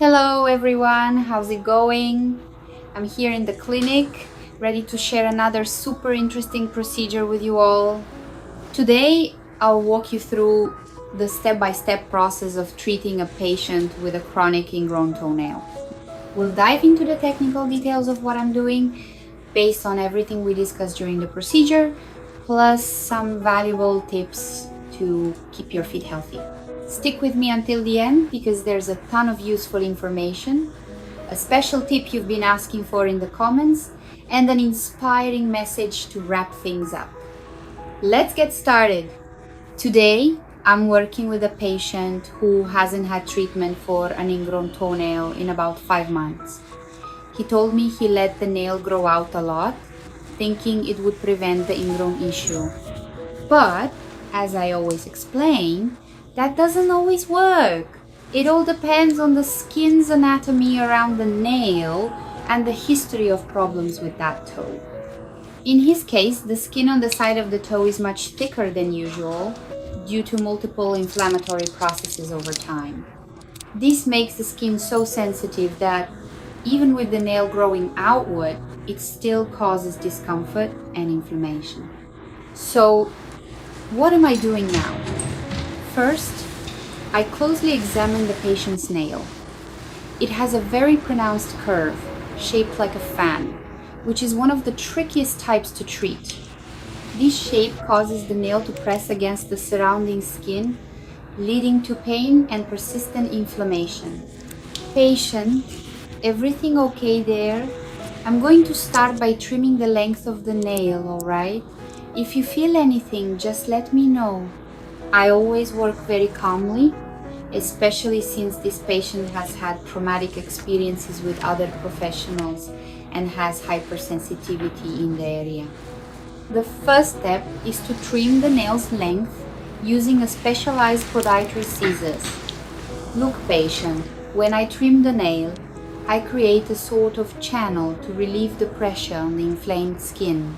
Hello everyone, how's it going? I'm here in the clinic, ready to share another super interesting procedure with you all. Today, I'll walk you through the step-by-step process of treating a patient with a chronic ingrown toenail. We'll dive into the technical details of what I'm doing based on everything we discussed during the procedure, plus some valuable tips to keep your feet healthy. Stick with me until the end because there's a ton of useful information, a special tip you've been asking for in the comments, and an inspiring message to wrap things up. Let's get started. Today, I'm working with a patient who hasn't had treatment for an ingrown toenail in about 5 months. He told me he let the nail grow out a lot, thinking it would prevent the ingrown issue. But, as I always explain, that doesn't always work. It all depends on the skin's anatomy around the nail and the history of problems with that toe. In his case, the skin on the side of the toe is much thicker than usual due to multiple inflammatory processes over time. This makes the skin so sensitive that even with the nail growing outward, it still causes discomfort and inflammation. So, what am I doing now? First, I closely examine the patient's nail. It has a very pronounced curve, shaped like a fan, which is one of the trickiest types to treat. This shape causes the nail to press against the surrounding skin, leading to pain and persistent inflammation. Patient, everything okay there? I'm going to start by trimming the length of the nail, alright? If you feel anything, just let me know. I always work very calmly, especially since this patient has had traumatic experiences with other professionals and has hypersensitivity in the area. The first step is to trim the nail's length using a specialized podiatrist scissors. Look, patient, when I trim the nail, I create a sort of channel to relieve the pressure on the inflamed skin.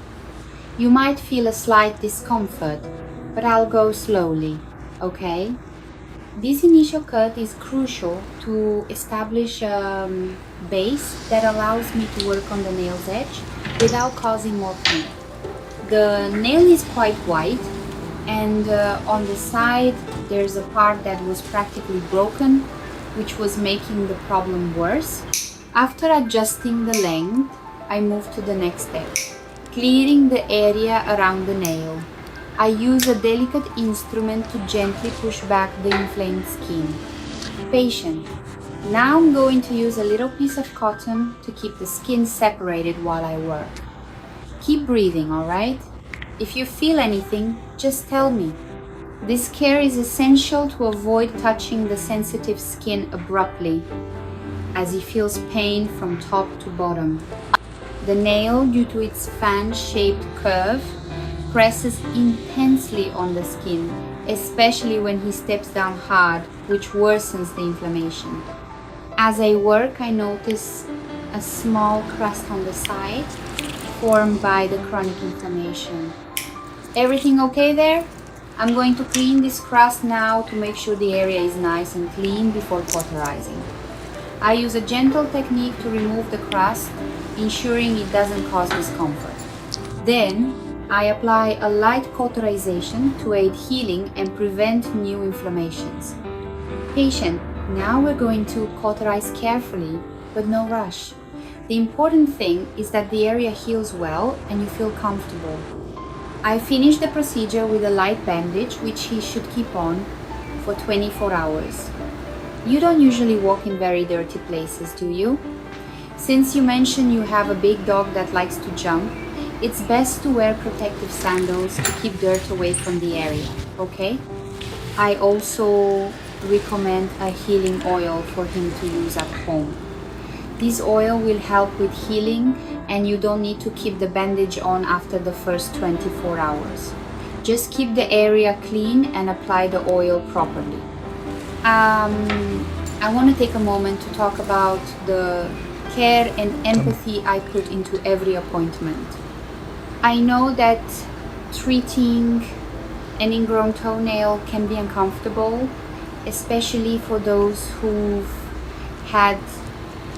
You might feel a slight discomfort, but I'll go slowly, okay? This initial cut is crucial to establish a base that allows me to work on the nail's edge without causing more pain. The nail is quite white, and on the side there's a part that was practically broken, which was making the problem worse. After adjusting the length, I move to the next step, clearing the area around the nail. I use a delicate instrument to gently push back the inflamed skin. Patient, now I'm going to use a little piece of cotton to keep the skin separated while I work. Keep breathing, alright? If you feel anything, just tell me. This care is essential to avoid touching the sensitive skin abruptly, as he feels pain from top to bottom. The nail, due to its fan-shaped curve, presses intensely on the skin, especially when he steps down hard, which worsens the inflammation. As I work, I notice a small crust on the side formed by the chronic inflammation. Everything okay there? I'm going to clean this crust now to make sure the area is nice and clean before cauterizing. I use a gentle technique to remove the crust, ensuring it doesn't cause discomfort. Then, I apply a light cauterization to aid healing and prevent new inflammations. Patient, now we're going to cauterize carefully, but no rush. The important thing is that the area heals well and you feel comfortable. I finish the procedure with a light bandage, which he should keep on for 24 hours. You don't usually walk in very dirty places, do you? Since you mentioned you have a big dog that likes to jump, it's best to wear protective sandals to keep dirt away from the area, okay? I also recommend a healing oil for him to use at home. This oil will help with healing and you don't need to keep the bandage on after the first 24 hours. Just keep the area clean and apply the oil properly. I want to take a moment to talk about the care and empathy I put into every appointment. I know that treating an ingrown toenail can be uncomfortable, especially for those who've had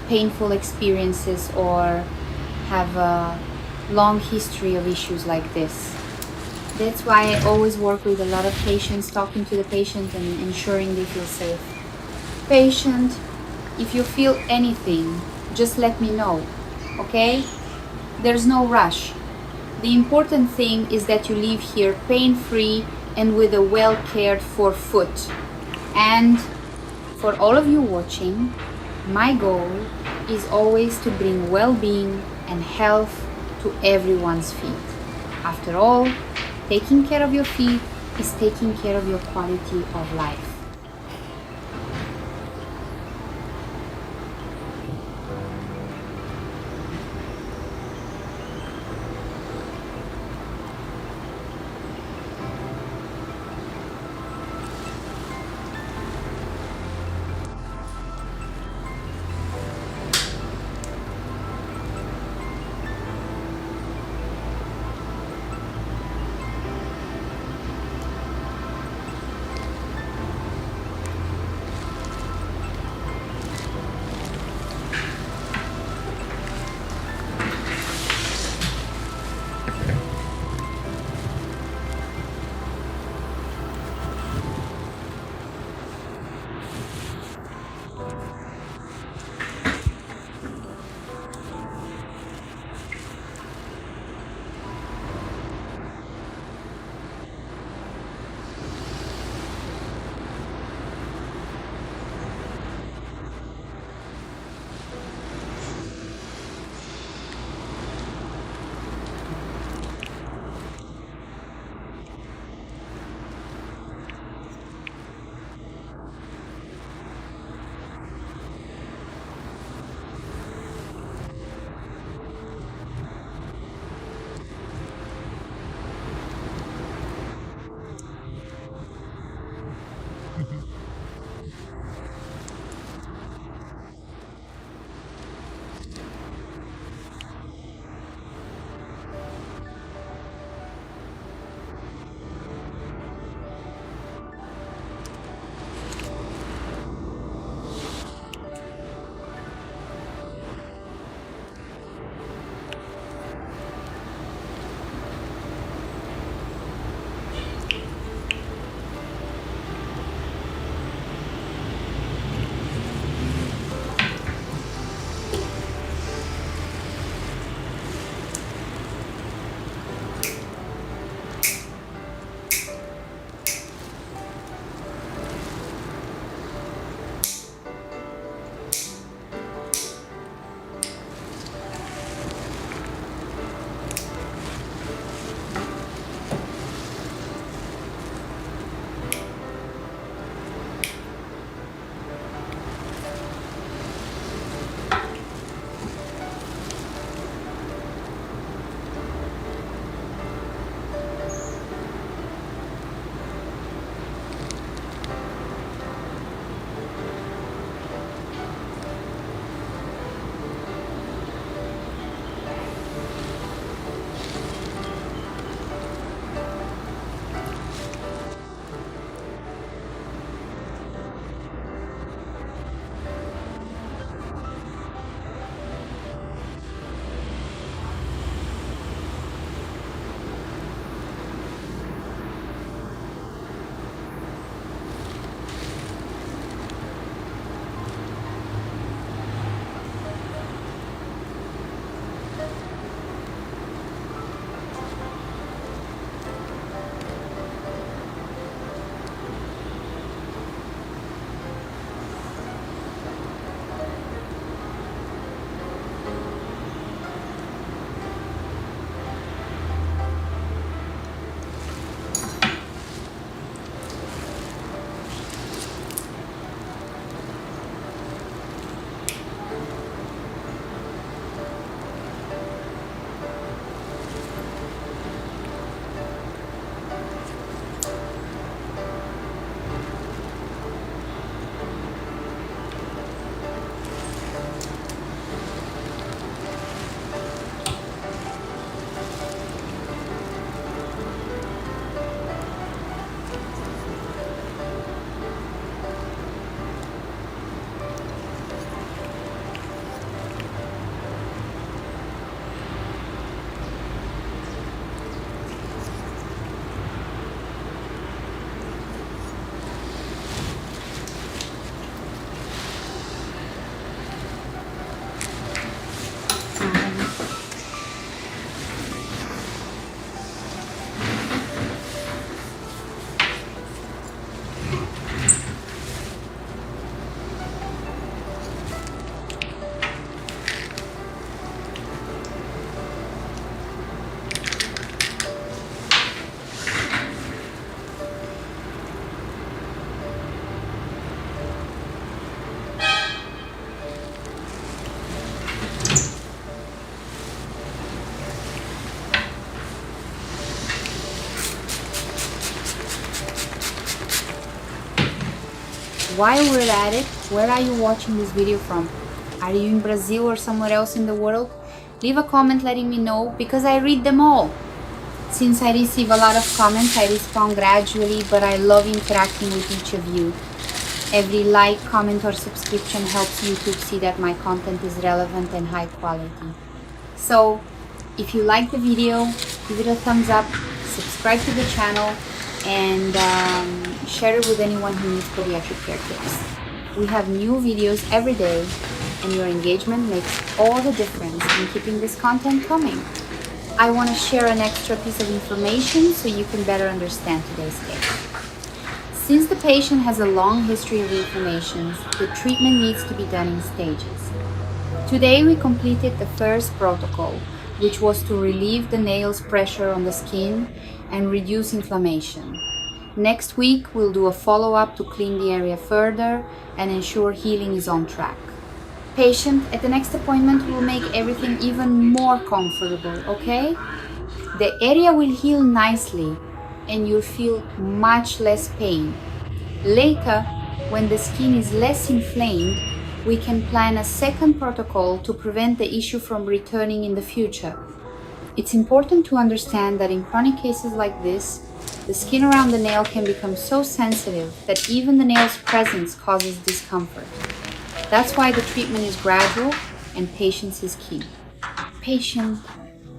painful experiences or have a long history of issues like this. That's why I always work with a lot of patients, talking to the patient and ensuring they feel safe. Patient, if you feel anything, just let me know, okay? There's no rush. The important thing is that you leave here pain-free and with a well cared-for foot. And for all of you watching, my goal is always to bring well-being and health to everyone's feet. After all, taking care of your feet is taking care of your quality of life. While we're at it, where are you watching this video from? Are you in Brazil or somewhere else in the world? Leave a comment letting me know, because I read them all. Since I receive a lot of comments, I respond gradually, but I love interacting with each of you. Every like, comment or subscription helps YouTube see that my content is relevant and high quality. So, if you like the video, give it a thumbs up, subscribe to the channel, and share it with anyone who needs podiatric care tips. We have new videos every day, and your engagement makes all the difference in keeping this content coming. I want to share an extra piece of information so you can better understand today's case. Since the patient has a long history of inflammations, the treatment needs to be done in stages. Today we completed the first protocol, which was to relieve the nail's pressure on the skin and reduce inflammation. Next week we'll do a follow-up to clean the area further and ensure healing is on track. Patient, at the next appointment will make everything even more comfortable, okay? The area will heal nicely and you'll feel much less pain. Later, when the skin is less inflamed, we can plan a second protocol to prevent the issue from returning in the future. It's important to understand that in chronic cases like this, the skin around the nail can become so sensitive that even the nail's presence causes discomfort. That's why the treatment is gradual and patience is key. Patient,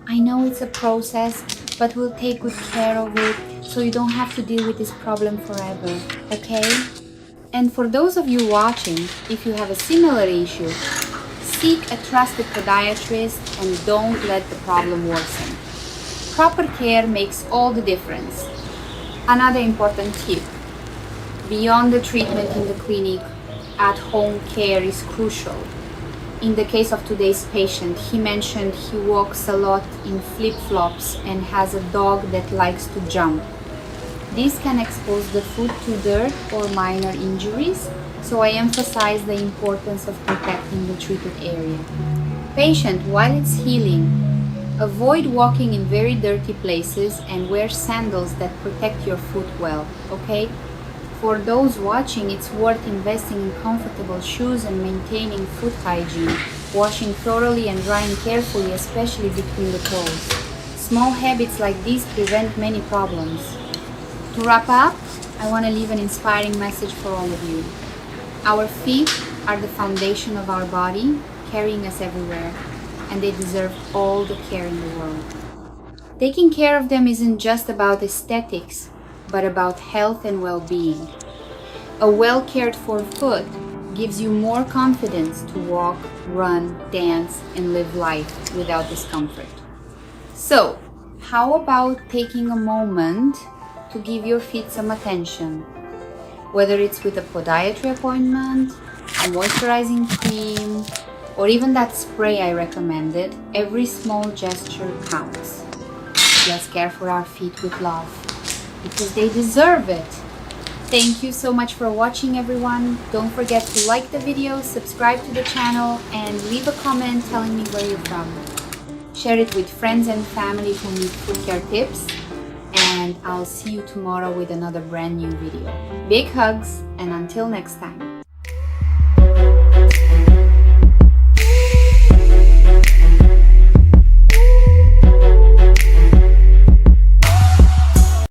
I know it's a process, but we'll take good care of it so you don't have to deal with this problem forever, okay? And for those of you watching, if you have a similar issue, seek a trusted podiatrist and don't let the problem worsen. Proper care makes all the difference. Another important tip: beyond the treatment in the clinic, at-home care is crucial. In the case of today's patient, he mentioned he walks a lot in flip-flops and has a dog that likes to jump. This can expose the foot to dirt or minor injuries, so I emphasize the importance of protecting the treated area. Patient, while it's healing, avoid walking in very dirty places and wear sandals that protect your foot well, okay? For those watching, it's worth investing in comfortable shoes and maintaining foot hygiene, washing thoroughly and drying carefully, especially between the toes. Small habits like these prevent many problems. To wrap up, I want to leave an inspiring message for all of you. Our feet are the foundation of our body, carrying us everywhere, and they deserve all the care in the world. Taking care of them isn't just about aesthetics, but about health and well-being. A well-cared-for foot gives you more confidence to walk, run, dance, and live life without discomfort. So, how about taking a moment to give your feet some attention? Whether it's with a podiatry appointment, a moisturizing cream, or even that spray I recommended, every small gesture counts. Let's care for our feet with love, because they deserve it. Thank you so much for watching, everyone. Don't forget to like the video, subscribe to the channel, and leave a comment telling me where you're from. Share it with friends and family who need foot care tips, and I'll see you tomorrow with another brand new video. Big hugs, and until next time.